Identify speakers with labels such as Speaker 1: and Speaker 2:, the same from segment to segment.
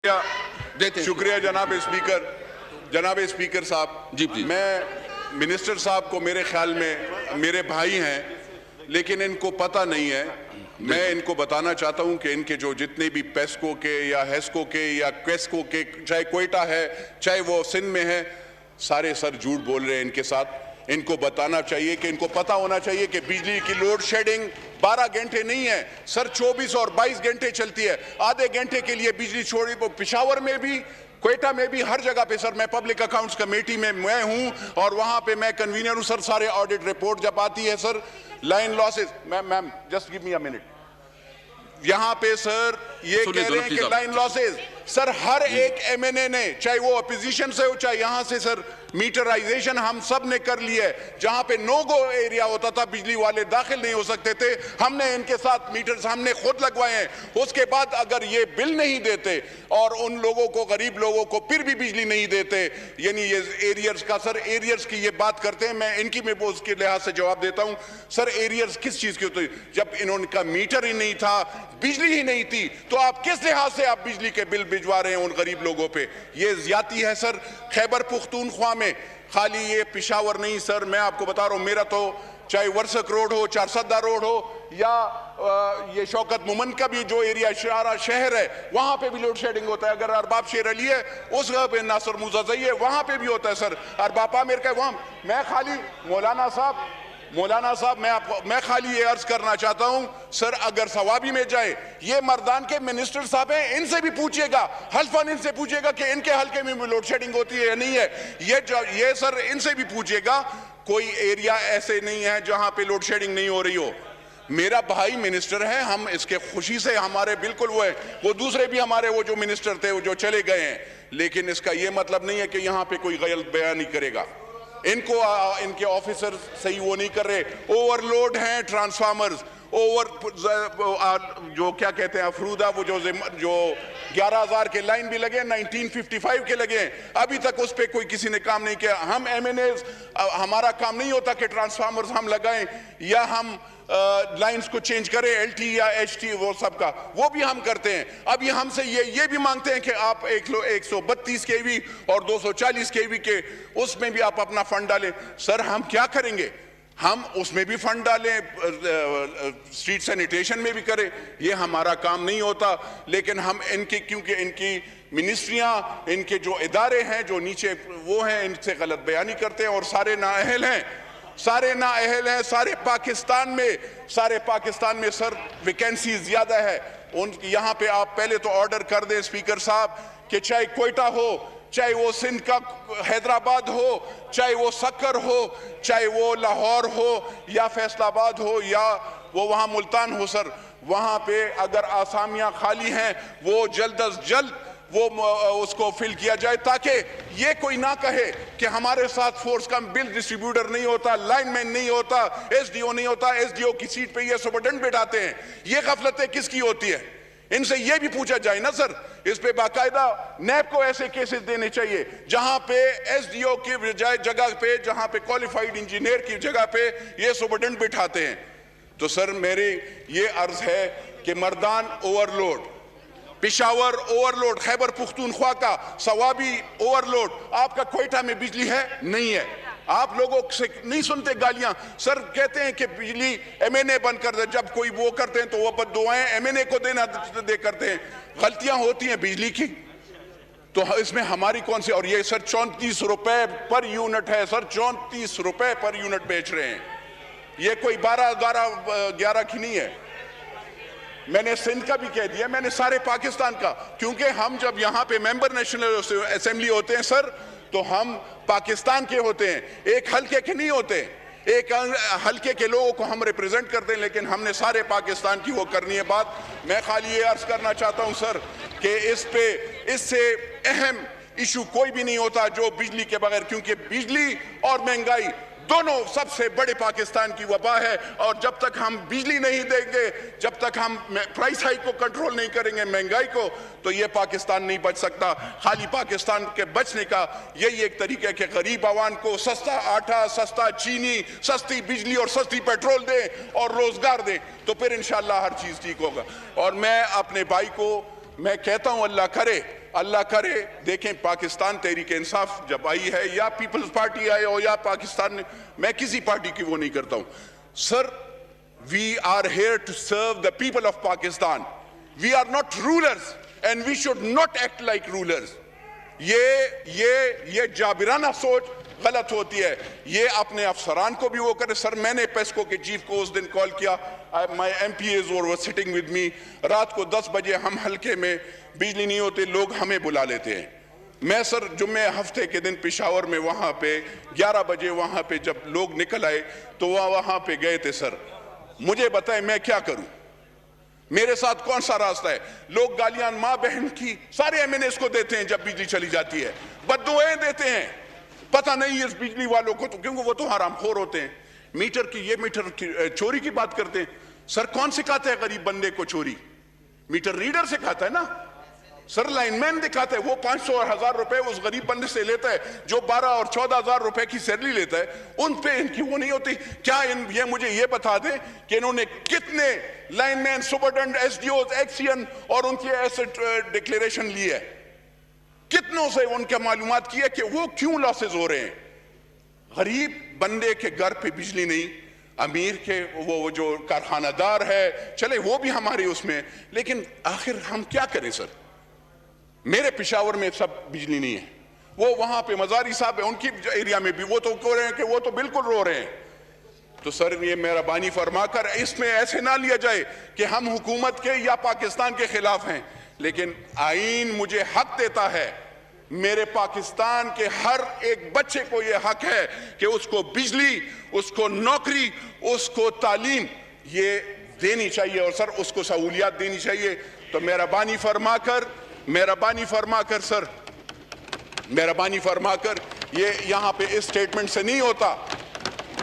Speaker 1: शुक्रिया जनाब स्पीकर साहब
Speaker 2: जी।
Speaker 1: मैं मिनिस्टर साहब को मेरे ख्याल में मेरे भाई हैं, लेकिन इनको पता नहीं है। मैं इनको बताना चाहता हूं कि इनके जो जितने भी पेस्को के या हेस्को के या क्वेस्को के, चाहे कोयटा है चाहे वो सिंध में है, सारे सर झूठ बोल रहे हैं इनके साथ। इनको बताना चाहिए कि इनको पता होना चाहिए कि बिजली की लोड शेडिंग 12 घंटे नहीं है सर, 24 और 22 घंटे चलती है। आधे घंटे के लिए बिजली छोड़ी। पिशावर में भी, क्वेटा में भी, हर जगह पे सर। मैं पब्लिक अकाउंट्स कमेटी में मैं हूं और वहां पे मैं कन्वीनर हूं सर। सारे ऑडिट रिपोर्ट जब आती है sir, line losses, ma'am just give me a minute. यहां पे सर ये कह रहे हैं कि लाइन लॉसेस सर, हर एक एमएनए ने, चाहे वो अपोजिशन से हो चाहे यहां से सर, मीटराइजेशन हम सब ने कर लिया है। जहां पे नो गो एरिया होता था, बिजली वाले दाखिल नहीं हो सकते थे, हमने इनके साथ मीटर्स हमने खुद लगवाए हैं। उसके बाद अगर ये बिल नहीं देते और उन लोगों को, गरीब लोगों को फिर भी बिजली नहीं देते, यानी ये एरियर्स का सर, एरियर्स की ये बात करते हैं, मैं इनकी में उसके लिहाज से जवाब देता हूं सर। एरियर्स किस चीज की होती है? जब इनका मीटर ही नहीं था, बिजली ही नहीं थी, तो आप किस लिहाज से आप बिजली के बिल भिजवा रहे हैं उन गरीब लोगों पे? ये ज्यादती है सर। खैबर पुख्तूनख्वा में खाली ये पिशावर नहीं सर, मैं आपको बता रहा हूं, मेरा तो चाहे वर्सक रोड हो, चारसदा रोड हो, या ये शौकत मोमन का भी जो एरिया शहर है, वहां पे भी लोड शेडिंग होता है। अगर अरबाब शेर अली है उस जगह पे, नासर मुजाज़ई है, वहां पे भी होता है सर। अरबाब आमिर का वहां, मैं खाली मौलाना साहब मैं खाली ये अर्ज करना चाहता हूं सर, अगर सवाबी में जाए, ये मर्दान के मिनिस्टर साहब हैं, इनसे भी पूछिएगा, हल्फन इनसे पूछिएगा कि इनके हल्के में लोड शेडिंग होती है या नहीं है। ये सर इनसे भी पूछिएगा, कोई एरिया ऐसे नहीं है जहां पे लोड शेडिंग नहीं हो रही हो। मेरा भाई मिनिस्टर है, हम इसके खुशी से हमारे बिल्कुल वो है, वो दूसरे भी हमारे वो जो मिनिस्टर थे वो जो चले गए हैं, लेकिन इसका ये मतलब नहीं है कि यहां पे कोई गलत बयान नहीं करेगा। इनको इनके ऑफिसर सही वो नहीं कर रहे, ओवरलोड हैं ट्रांसफार्मर्स, जो क्या कहते हैं अफरूदा, वो जो 11,000 के लाइन भी लगे, 1955 के लगे, अभी तक उस पर कोई किसी ने काम नहीं किया। हम एमएनएस, हमारा काम नहीं होता कि ट्रांसफार्मर्स हम लगाएं या हम लाइंस को चेंज करें, एलटी या एचटी, वो सब का वो भी हम करते हैं। अभी हमसे ये भी मांगते हैं कि आप 132 केवी और 240 केवी के उसमें भी आप अपना फंड डालें। सर हम क्या करेंगे? हम उसमें भी फंड डालें, स्ट्रीट सैनिटेशन में भी करें, ये हमारा काम नहीं होता। लेकिन हम क्योंकि इनकी मिनिस्ट्रियां, इनके जो इदारे हैं जो नीचे वो हैं, इनसे गलत बयानी करते हैं और सारे नाअहल हैं। सारे पाकिस्तान में सर वैकेंसी ज्यादा है। यहाँ पे आप पहले तो ऑर्डर कर दें स्पीकर साहब कि चाहे कोयटा हो, चाहे वो सिंध का हैदराबाद हो, चाहे वो सक्कर हो, चाहे वो लाहौर हो या फैसलाबाद हो या वो वहां मुल्तान हो सर, वहां पे अगर आसामियां खाली हैं वो जल्द अज जल्द वो उसको फिल किया जाए, ताकि ये कोई ना कहे कि हमारे साथ फोर्स का बिल डिस्ट्रीब्यूटर नहीं होता, लाइनमैन नहीं होता, एसडीओ नहीं होता, एसडीओ की सीट पे ये सुपरटेंडेंट बैठाते हैं। ये गफलतें किसकी होती है? इनसे ये भी पूछा जाए ना सर। इस पे बाकायदा नैब को ऐसे केसेस देने चाहिए जहां पे एसडीओ की बजाय जगह पे, जहां पे क्वालिफाइड इंजीनियर की जगह पे ये सुपरटेंडेंट बिठाते हैं। तो सर मेरी ये अर्ज है कि मर्दान ओवरलोड, पिशावर ओवरलोड, खैबर पुख्तूनख्वा का सवाबी ओवरलोड, आपका कोयटा में बिजली है नहीं है? आप लोगों से नहीं सुनते गालियां सर, कहते हैं कि बिजली एमएनए बंद कर दे। जब कोई वो करते हैं तो वो बद्दुआएं एमएनए को देना दे करते हैं। गलतियां होती हैं बिजली की, तो इसमें हमारी कौन सी? और ये सर 34 रुपए पर यूनिट है सर, 34 रुपए पर यूनिट बेच रहे हैं। ये कोई 12-11 की नहीं है। मैंने सिंध का भी कह दिया, मैंने सारे पाकिस्तान का, क्योंकि हम जब यहाँ पे मेंबर नेशनल असेंबली होते हैं सर, तो हम पाकिस्तान के होते हैं, एक हल्के के नहीं होते। एक हल्के के लोगों को हम रिप्रेजेंट करते हैं, लेकिन हमने सारे पाकिस्तान की वो करनी है बात। मैं खाली ये अर्ज करना चाहता हूं सर कि इससे अहम इशू कोई भी नहीं होता जो बिजली के बगैर, क्योंकि बिजली और महंगाई दोनों सबसे बड़े पाकिस्तान की वबा है। और जब तक हम बिजली नहीं देंगे, जब तक हम प्राइस हाइक को कंट्रोल नहीं करेंगे, महंगाई को, तो ये पाकिस्तान नहीं बच सकता। खाली पाकिस्तान के बचने का यही एक तरीका है कि गरीब आवाम को सस्ता आटा, सस्ता चीनी, सस्ती बिजली और सस्ती पेट्रोल दें और रोजगार दें, तो फिर इंशाल्लाह हर चीज ठीक होगा। और मैं अपने भाई को मैं कहता हूं अल्लाह करे देखें, पाकिस्तान तहरीक इंसाफ जब आई है या पीपल्स पार्टी आई हो या पाकिस्तान, मैं किसी पार्टी की वो नहीं करता हूं sir. We are here to serve the people of Pakistan, we are not rulers and we should not act like rulers. ये जाबिराना सोच गलत होती है। ये अपने अफसरान को भी वो करे। सर मैंने पेस्को के चीफ को उस दिन कॉल किया, my MPs were sitting with me, रात को 10 बजे हम हल्के में बिजली नहीं होती, लोग हमें बुला लेते हैं। मैं सर जुम्मे हफ्ते के दिन पेशावर में वहाँ पे 11 बजे वहाँ पे जब लोग निकल आए तो वहाँ पे गए थे। सर मुझे बताएं मैं क्या करूं, मेरे साथ कौन सा रास्ता है? लोग गालियां माँ बहन की सारे MNAs को देते हैं जब बिजली चली जाती है, बद्दुआएं देते हैं। पता नहीं इस बिजली वालों को तो, क्योंकि वो तो हरामखोर होते हैं। मीटर की चोरी की बात करते हैं। सर कौन सिखाता है गरीब बंदे को चोरी? मीटर रीडर सिखाता है ना सर, लाइनमैन दिखाता है। वो 500 और 1000 रुपए उस गरीब बंदे से लेता है जो 12 और 14 हजार रुपए की सैलरी लेता है। उन पे इनकी वो नहीं होती क्या? ये मुझे ये बता दें कि इन्होंने कितने लाइनमैन, सुपरटेंडेंट, SDOs, एक्सियन और उनकी एसेट डिक्लेरेशन ली है? कितनों से उनके मालूमात की है कि वो क्यों लॉसेज हो रहे हैं? गरीब बंदे के घर पे बिजली नहीं, अमीर के वो जो कारखानादार है चले वो भी हमारे उसमें, लेकिन आखिर हम क्या करें सर? मेरे पेशावर में सब बिजली नहीं है, वो वहां पे मजारी साहब है उनकी एरिया में भी वो तो कह रहे हैं कि वो तो बिल्कुल रो रहे हैं। तो सर ये मेहरबानी फरमाकर इसमें ऐसे ना लिया जाए कि हम हुकूमत के या पाकिस्तान के खिलाफ हैं, लेकिन आईन मुझे हक देता है, मेरे पाकिस्तान के हर एक बच्चे को यह हक है कि उसको बिजली, उसको नौकरी, उसको तालीम ये देनी चाहिए और सर उसको सहूलियात देनी चाहिए। तो मेहरबानी फरमाकर सर, मेहरबानी फरमाकर ये यहाँ पे इस स्टेटमेंट से नहीं होता,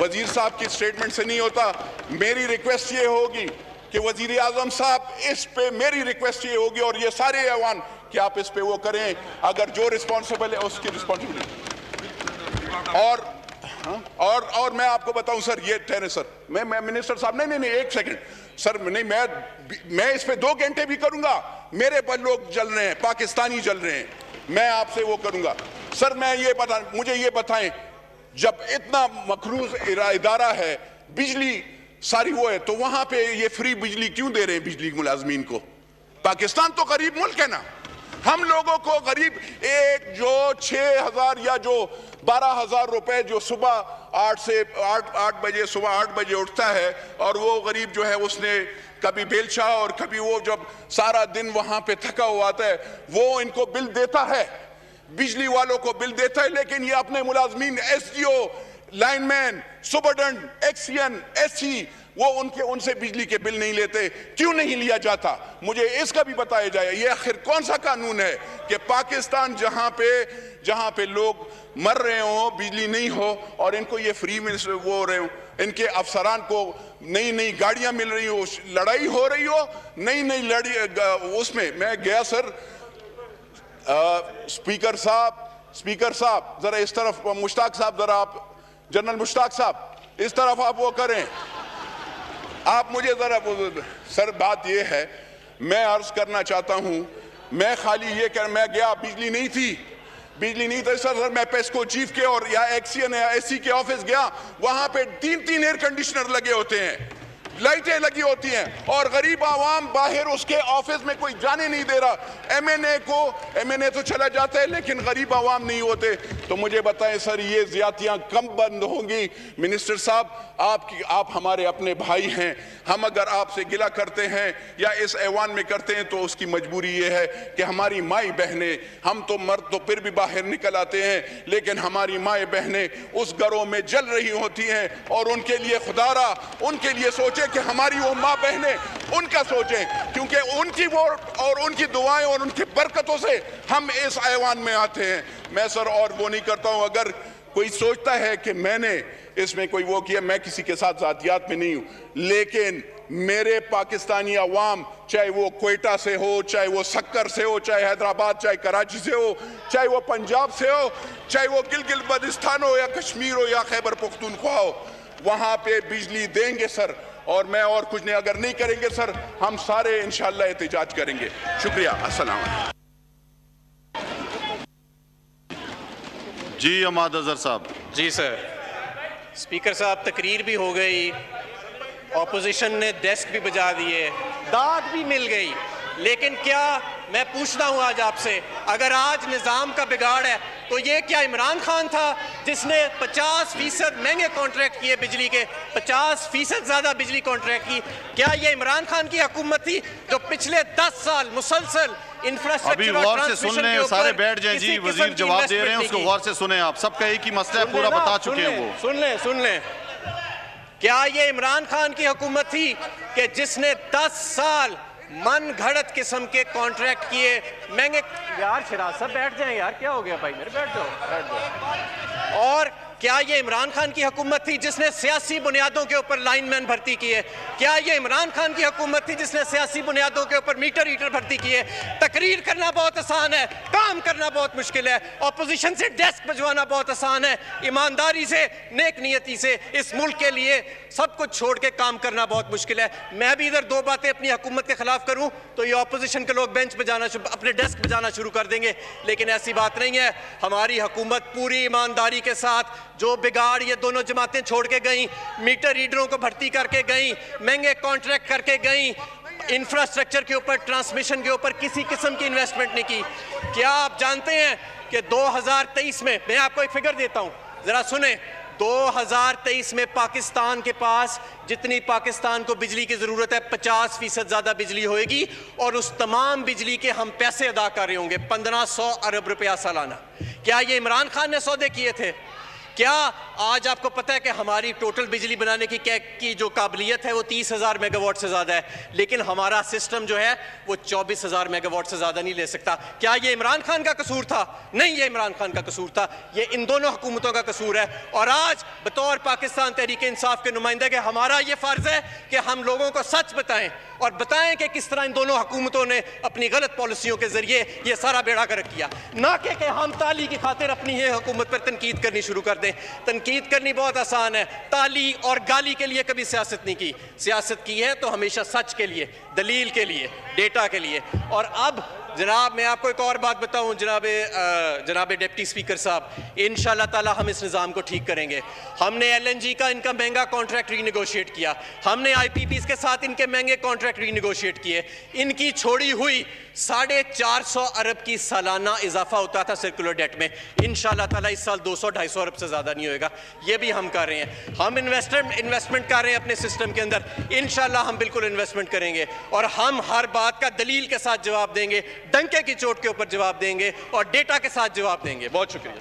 Speaker 1: वजीर साहब की स्टेटमेंट से नहीं होता। मेरी रिक्वेस्ट ये होगी कि वजीर आजम साहब इस पे मेरी रिक्वेस्ट ये होगी और ये सारे ऐवान कि आप इस पे वो करें, अगर जो रिस्पॉन्सिबल है उसकी रिस्पॉन्सिबिलिटी। और मैं आपको बताऊं सर, ये ठहरे सर, मैं मिनिस्टर साहब नहीं एक सेकंड सर, नहीं मैं इस पे 2 घंटे भी करूंगा, मेरे पर लोग जल रहे हैं, पाकिस्तानी जल रहे हैं, मैं आपसे वो करूंगा सर। मुझे ये बताएं, जब इतना मखरूज इदारा है, बिजली सारी वो है, तो वहां पे ये फ्री बिजली क्यों दे रहे हैं बिजली मुलाजमीन को? पाकिस्तान तो गरीब मुल्क है ना, हम लोगों को गरीब एक जो 6000 या जो 12,000 रुपए जो सुबह 8 बजे सुबह 8 बजे उठता है और वो गरीब जो है उसने कभी बेलचा और कभी वो जब सारा दिन वहां पे थका हुआ आता है, वो इनको बिल देता है, बिजली वालों को बिल देता है, लेकिन ये अपने मुलाजमीन SDO, लाइनमैन, सुपरटेंडेंट, एक्सियन, SC वो उनसे बिजली के बिल नहीं लेते। क्यों नहीं लिया जाता? मुझे इसका भी बताया जाए। ये आखिर कौन सा कानून है कि पाकिस्तान जहां पे लोग मर रहे हो, बिजली नहीं हो और इनको ये फ्री में वो हो रहे हो, इनके अफसरान को नई गाड़ियां मिल रही हो, लड़ाई हो रही हो, नई उसमें मैं गया सर। स्पीकर साहब जरा इस तरफ, मुश्ताक साहब जरा आप, जनरल मुश्ताक साहब इस तरफ आप वो करें, आप मुझे जरा सर। बात ये है, मैं अर्ज करना चाहता हूं, मैं खाली ये कर, मैं गया बिजली नहीं थी सर, मैं पेस्को चीफ के और या एक्सियन या SC के ऑफिस गया, वहां पे 3 एयर कंडीशनर लगे होते हैं, लाइटें लगी होती हैं और गरीब आवाम बाहर उसके ऑफिस में कोई जाने नहीं दे रहा। MNA तो चला जाता है लेकिन गरीब आवाम नहीं होते। तो मुझे बताएं सर, ये ज्यादतियां कब बंद होंगी? मिनिस्टर साहब आप हमारे अपने भाई हैं, हम अगर आपसे गिला करते हैं या इस ऐवान में करते हैं तो उसकी मजबूरी ये है कि हमारी माई बहनें, हम तो मर्द तो फिर भी बाहर निकल आते हैं, लेकिन हमारी माई बहनें उस घरों में जल रही होती हैं और उनके लिए खुदारा, उनके लिए सोचे कि हमारी वो माँ बहनें उनका सोचें, क्योंकि उनकी वोट और उनकी दुआएं और उनकी बरकतों से हम इस ऐवान में आते हैं। मैं सर और वो नहीं करता हूं। अगर कोई सोचता है कि मैंने इसमें कोई वो किया, मैं किसी के साथ जातियात में नहीं हूं, लेकिन मेरे पाकिस्तानी अवाम, चाहे वो क्वेटा से हो, चाहे वो सक्कर से हो, चाहे हैदराबाद, चाहे कराची से हो, चाहे वो पंजाब से हो, चाहे वो गिलगित बल्तिस्तान हो या कश्मीर हो या खैबर पख्तूनख्वा हो, वहां पे बिजली देंगे सर। और मैं और कुछ नहीं, अगर नहीं करेंगे सर हम सारे इंशाअल्लाह एहतजाज करेंगे। शुक्रिया। अस्सलाम वालेकुम।
Speaker 2: जी अहमद अजहर साहब।
Speaker 3: जी सर। स्पीकर साहब, तकरीर भी हो गई, ऑपोजिशन ने डेस्क भी बजा दिए, दाद भी मिल गई, लेकिन क्या मैं पूछता हूं आज आपसे, अगर आज निज़ाम का बिगाड़ है तो ये क्या इमरान खान था जिसने 50% महंगे कॉन्ट्रैक्ट किए बिजली के, 50% ज़्यादा बिजली कॉन्ट्रैक्ट की? क्या ये इमरान खान की हुकूमत थी जो पिछले 10 साल मुसलसल इंफ्रास्ट्रक्चर
Speaker 2: अभी गौर से सुन लें, सारे बैठ जाएं जी, वजीर जवाब दे रहे हैं, उसको गौर से सुने आप। सबका एक ही मसला है, पूरा बता चुके हैं वो।
Speaker 3: सुन लें। क्या ये इमरान खान की हुकूमत थी कि जिसने 10 साल मन घड़त किस्म के कॉन्ट्रैक्ट किए महंगे? यार शिराज साहब बैठ जाएं यार, क्या हो गया भाई मेरे, बैठ जाओ। और क्या ये इमरान खान की हुकूमत थी जिसने सियासी बुनियादों के ऊपर लाइनमैन भर्ती किए? क्या ये इमरान खान की हुकूमत थी जिसने सियासी बुनियादों के ऊपर मीटर हीटर भर्ती किए? तकरीर करना बहुत आसान है, काम करना बहुत मुश्किल है। ऑपोजिशन से डेस्क बजवाना बहुत आसान है, ईमानदारी से, नेक नियति से इस मुल्क के लिए सब कुछ छोड़ के काम करना बहुत मुश्किल है। मैं भी इधर दो बातें अपनी हुकूमत के खिलाफ करूं तो ये ऑपोजिशन के लोग बेंच बजाना, अपने डेस्क बजाना शुरू कर देंगे, लेकिन ऐसी बात नहीं है। हमारी हुकूमत पूरी ईमानदारी के साथ जो बिगाड़ ये दोनों जमातें छोड़ के गई, मीटर रीडरों को भर्ती करके गई, महंगे कॉन्ट्रैक्ट करके गई, इंफ्रास्ट्रक्चर के ऊपर, ट्रांसमिशन के ऊपर किसी किस्म की इन्वेस्टमेंट नहीं की। क्या आप जानते हैं कि 2023 में, मैं आपको एक फिगर देता हूं, जरा सुने, 2023 में पाकिस्तान के पास जितनी पाकिस्तान को बिजली की ज़रूरत है 50% ज़्यादा बिजली होएगी, और उस तमाम बिजली के हम पैसे अदा कर रहे होंगे, 1500 अरब रुपया सालाना। क्या ये इमरान खान ने सौदे किए थे? क्या आज आपको पता है कि हमारी टोटल बिजली बनाने की जो काबिलियत है वो 30,000 मेगावाट से ज़्यादा है, लेकिन हमारा सिस्टम जो है वो 24,000 मेगावाट से ज़्यादा नहीं ले सकता। क्या ये इमरान खान का कसूर था? नहीं, ये इमरान खान का कसूर था, ये इन दोनों हुकूमतों का कसूर है। और आज बतौर पाकिस्तान तहरीक इंसाफ के नुमाइंदे के हमारा ये फ़र्ज़ है कि हम लोगों को सच बताएं और बताएं कि किस तरह इन दोनों हुकूमतों ने अपनी गलत पॉलिसियों के जरिए ये सारा बेड़ा गर्क किया, ना कि हम ताली की खातिर अपनी ये हुकूमत पर तनकीद करनी शुरू कर दें। तनकीद करनी बहुत आसान है, ताली और गाली के लिए कभी सियासत नहीं की। सियासत की है तो हमेशा सच के लिए, दलील के लिए, डेटा के लिए। और अब जनाब मैं आपको एक और बात बताऊं, जनाब डिप्टी स्पीकर साहब, इंशाल्लाह ताला हम इस निज़ाम को ठीक करेंगे। हमने LNG का इनका महंगा कॉन्ट्रैक्ट रीनेगोशिएट किया, हमने IPPs के साथ इनके महंगे कॉन्ट्रैक्ट रीनेगोशिएट किए, इनकी छोड़ी हुई 450 अरब की सालाना इजाफा होता था सर्कुलर डेट में। इंशाल्लाह ताला इस साल 200-250 अरब से ज़्यादा नहीं होएगा, ये भी हम कर रहे हैं। हम इन्वेस्टमेंट कर रहे हैं अपने सिस्टम के अंदर, इंशाल्लाह हम बिल्कुल इन्वेस्टमेंट करेंगे और हम हर बात का दलील के साथ जवाब देंगे, डंके की चोट के ऊपर जवाब देंगे और डेटा के साथ जवाब देंगे। बहुत शुक्रिया।